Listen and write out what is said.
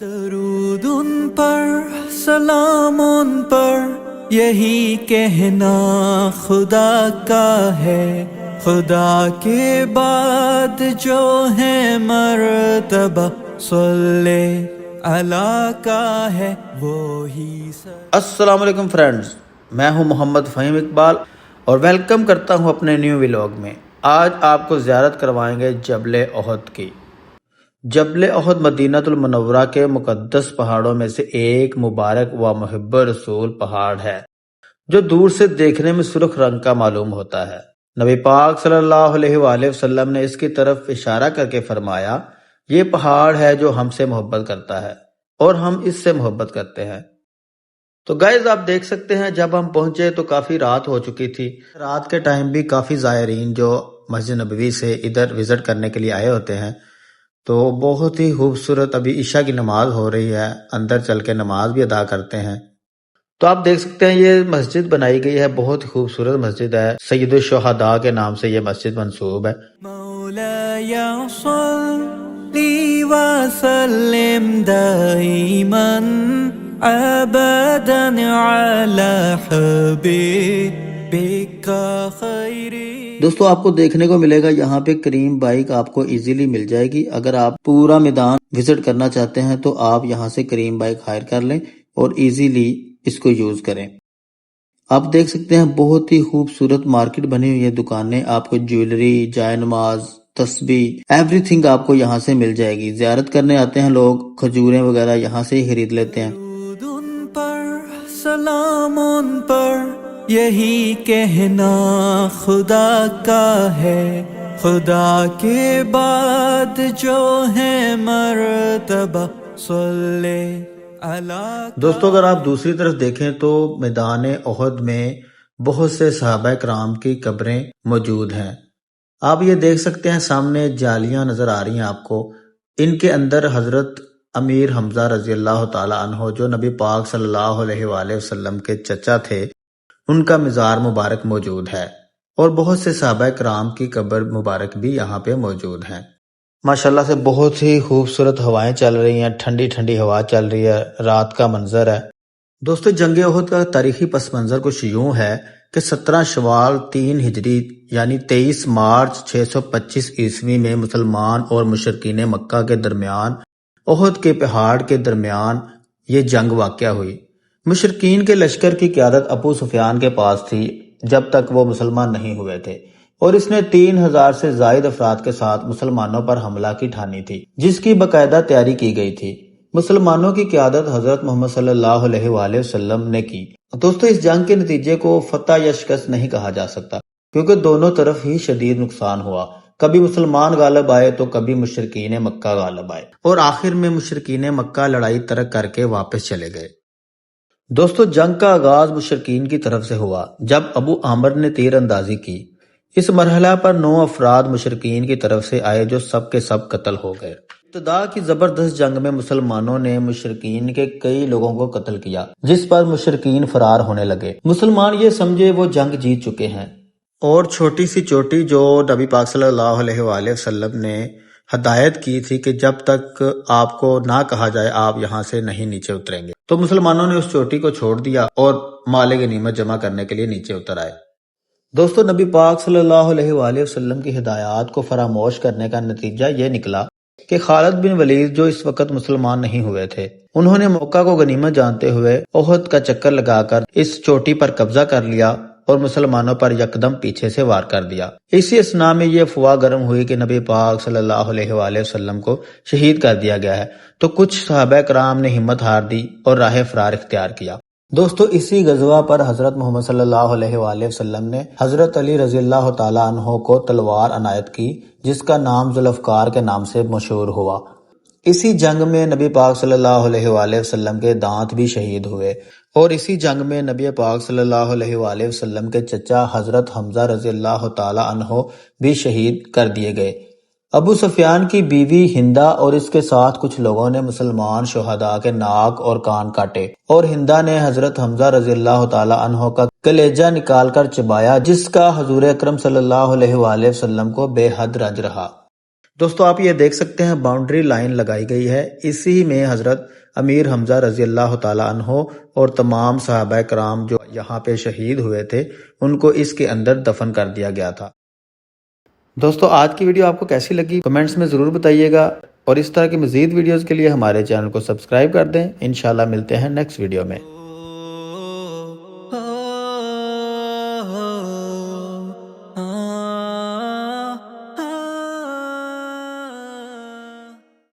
درود ان پر سلام ان پر یہی کہنا خدا کا ہے، خدا کے بعد جو ہے مرتبہ صلی اللہ کا ہے وہی السلام علیکم فرینڈز، میں ہوں محمد فہیم اقبال اور ویلکم کرتا ہوں اپنے نیو ولاگ میں۔ آج آپ کو زیارت کروائیں گے جبل احد کی۔ جبل احد مدینہ المنورہ کے مقدس پہاڑوں میں سے ایک مبارک و محب رسول پہاڑ ہے جو دور سے دیکھنے میں سرخ رنگ کا معلوم ہوتا ہے۔ نبی پاک صلی اللہ علیہ وآلہ وسلم نے اس کی طرف اشارہ کر کے فرمایا، یہ پہاڑ ہے جو ہم سے محبت کرتا ہے اور ہم اس سے محبت کرتے ہیں۔ تو گائز آپ دیکھ سکتے ہیں جب ہم پہنچے تو کافی رات ہو چکی تھی۔ رات کے ٹائم بھی کافی زائرین جو مسجد نبوی سے ادھر وزٹ کرنے کے لیے آئے ہوتے ہیں، تو بہت ہی خوبصورت ابھی عشاء کی نماز ہو رہی ہے، اندر چل کے نماز بھی ادا کرتے ہیں۔ تو آپ دیکھ سکتے ہیں یہ مسجد بنائی گئی ہے، بہت ہی خوبصورت مسجد ہے، سید الشہداء کے نام سے یہ مسجد منسوب ہے۔ مولاي صلي وسلم دائما ابدا على حبيبك خير۔ دوستو آپ کو دیکھنے کو ملے گا یہاں پہ کریم بائک آپ کو ایزیلی مل جائے گی۔ اگر آپ پورا میدان وزٹ کرنا چاہتے ہیں تو آپ یہاں سے کریم بائک ہائر کر لیں اور ایزیلی اس کو یوز کریں۔ آپ دیکھ سکتے ہیں بہت ہی خوبصورت مارکیٹ بنی ہوئی ہے، دکانیں، آپ کو جیولری، جائے نماز، تسبیح، ایوری تھنگ آپ کو یہاں سے مل جائے گی۔ زیارت کرنے آتے ہیں لوگ، کھجوریں وغیرہ یہاں سے ہی خرید لیتے ہیں۔ درود ان پر سلام ان پر یہی کہنا خدا کا ہے، خدا کے بعد جو ہے مرتبہ صلی اللہ۔ دوستو اگر آپ دوسری طرف دیکھیں تو میدان احد میں بہت سے صحابہ کرام کی قبریں موجود ہیں۔ آپ یہ دیکھ سکتے ہیں سامنے جالیاں نظر آ رہی ہیں آپ کو، ان کے اندر حضرت امیر حمزہ رضی اللہ تعالی عنہ جو نبی پاک صلی اللہ علیہ وآلہ وسلم کے چچا تھے، ان کا مزار مبارک موجود ہے، اور بہت سے صحابہ کرام کی قبر مبارک بھی یہاں پہ موجود ہیں۔ ماشاءاللہ سے بہت ہی خوبصورت ہوائیں چل رہی ہیں، ٹھنڈی ٹھنڈی ہوا چل رہی ہے، رات کا منظر ہے۔ دوستو جنگ احد کا تاریخی پس منظر کچھ یوں ہے کہ 17 شوال 3 ہجری یعنی 23 مارچ 625 عیسوی میں مسلمان اور مشرکین مکہ کے درمیان احد کے پہاڑ کے درمیان یہ جنگ واقع ہوئی۔ مشرکین کے لشکر کی قیادت ابو سفیان کے پاس تھی جب تک وہ مسلمان نہیں ہوئے تھے، اور اس نے 3000 سے زائد افراد کے ساتھ مسلمانوں پر حملہ کی ٹھانی تھی، جس کی باقاعدہ تیاری کی گئی تھی۔ مسلمانوں کی قیادت حضرت محمد صلی اللہ علیہ وآلہ وسلم نے کی۔ دوستو اس جنگ کے نتیجے کو فتح یا شکست نہیں کہا جا سکتا، کیونکہ دونوں طرف ہی شدید نقصان ہوا۔ کبھی مسلمان غالب آئے تو کبھی مشرکین مکہ غالب آئے، اور آخر میں مشرکین مکہ لڑائی ترک کر کے واپس چلے گئے۔ دوستو جنگ کا آغاز مشرکین کی طرف سے ہوا جب ابو عامر نے تیر اندازی کی۔ اس مرحلہ پر 9 افراد مشرکین کی طرف سے آئے جو سب کے سب قتل ہو گئے۔ ابتدا کی زبردست جنگ میں مسلمانوں نے مشرکین کے کئی لوگوں کو قتل کیا، جس پر مشرکین فرار ہونے لگے۔ مسلمان یہ سمجھے وہ جنگ جیت چکے ہیں، اور چھوٹی سی چوٹی جو نبی پاک صلی اللہ علیہ وآلہ وسلم نے ہدایت کی تھی کہ جب تک آپ کو نہ کہا جائے آپ یہاں سے نہیں نیچے اتریں گے، تو مسلمانوں نے اس چوٹی کو چھوڑ دیا اور مال غنیمت جمع کرنے کے لیے نیچے اتر آئے۔ دوستو نبی پاک صلی اللہ علیہ وآلہ وسلم کی ہدایات کو فراموش کرنے کا نتیجہ یہ نکلا کہ خالد بن ولید جو اس وقت مسلمان نہیں ہوئے تھے، انہوں نے موقع کو غنیمت جانتے ہوئے احد کا چکر لگا کر اس چوٹی پر قبضہ کر لیا اور مسلمانوں پر یکدم پیچھے سے وار کر دیا۔ اسی اثناء میں یہ افواہ گرم ہوئی کہ نبی پاک صلی اللہ علیہ وآلہ وسلم کو شہید کر دیا گیا ہے، تو کچھ صحابہ کرام نے ہمت ہار دی اور راہ فرار اختیار کیا۔ دوستو اسی غزوہ پر حضرت محمد صلی اللہ علیہ وآلہ وسلم نے حضرت علی رضی اللہ تعالیٰ عنہ کو تلوار عنایت کی، جس کا نام ذوالفقار کے نام سے مشہور ہوا۔ اسی جنگ میں نبی پاک صلی اللہ علیہ وآلہ وسلم کے دانت بھی شہید ہوئے، اور اسی جنگ میں نبی پاک صلی اللہ علیہ وآلہ وسلم کے چچا حضرت حمزہ رضی اللہ تعالی عنہ بھی شہید کر دیے گئے۔ ابو سفیان کی بیوی ہندا اور اس کے ساتھ کچھ لوگوں نے مسلمان شہداء کے ناک اور کان کاٹے، اور ہندا نے حضرت حمزہ رضی اللہ تعالی عنہ کا کلیجہ نکال کر چبایا، جس کا حضور اکرم صلی اللہ علیہ وآلہ وسلم کو بے حد رنج رہا۔ دوستو آپ یہ دیکھ سکتے ہیں باؤنڈری لائن لگائی گئی ہے، اسی میں حضرت امیر حمزہ رضی اللہ تعالیٰ عنہ اور تمام صحابہ کرام جو یہاں پہ شہید ہوئے تھے ان کو اس کے اندر دفن کر دیا گیا تھا۔ دوستو آج کی ویڈیو آپ کو کیسی لگی کمنٹس میں ضرور بتائیے گا، اور اس طرح کی مزید ویڈیوز کے لیے ہمارے چینل کو سبسکرائب کر دیں۔ انشاءاللہ ملتے ہیں نیکسٹ ویڈیو میں۔